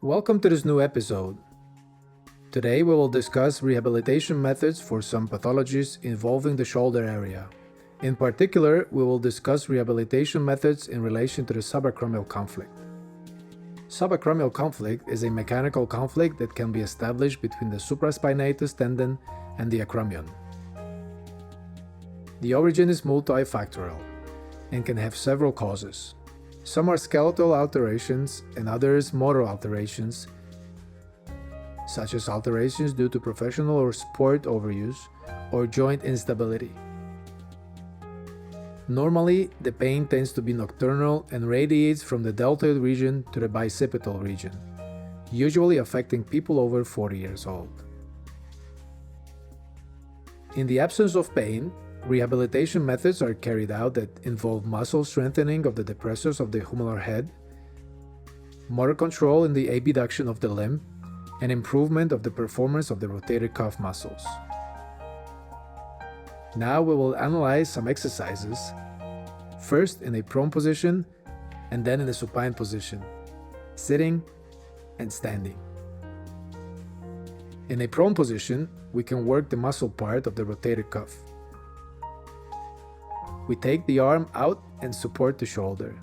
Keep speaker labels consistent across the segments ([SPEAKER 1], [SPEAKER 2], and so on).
[SPEAKER 1] Welcome to this new episode. Today we will discuss rehabilitation methods for some pathologies involving the shoulder area. In particular, we will discuss rehabilitation methods in relation to the sub-acromial conflict. Sub-acromial conflict is a mechanical conflict that can be established between the supraspinatus tendon and the acromion. The origin is multifactorial and can have several causes. Some are skeletal alterations and others motor alterations, such as alterations due to professional or sport overuse or joint instability. Normally, the pain tends to be nocturnal and radiates from the deltoid region to the bicipital region, usually affecting people over 40 years old. In the absence of pain, rehabilitation methods are carried out that involve muscle strengthening of the depressors of the humeral head, motor control in the abduction of the limb, and improvement of the performance of the rotator cuff muscles. Now we will analyze some exercises, first in a prone position and then in a supine position, sitting and standing. In a prone position, we can work the muscle part of the rotator cuff. We take the arm out and support the shoulder.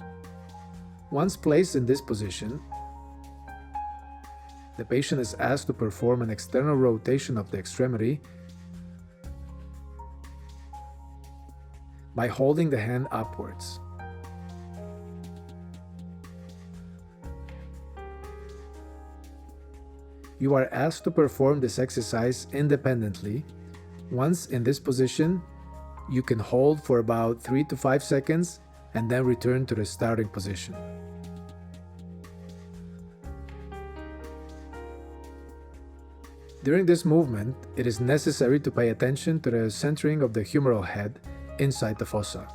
[SPEAKER 1] Once placed in this position, the patient is asked to perform an external rotation of the extremity by holding the hand upwards. You are asked to perform this exercise independently. Once in this position, you can hold for about 3 to 5 seconds and then return to the starting position. During this movement, it is necessary to pay attention to the centering of the humeral head inside the fossa.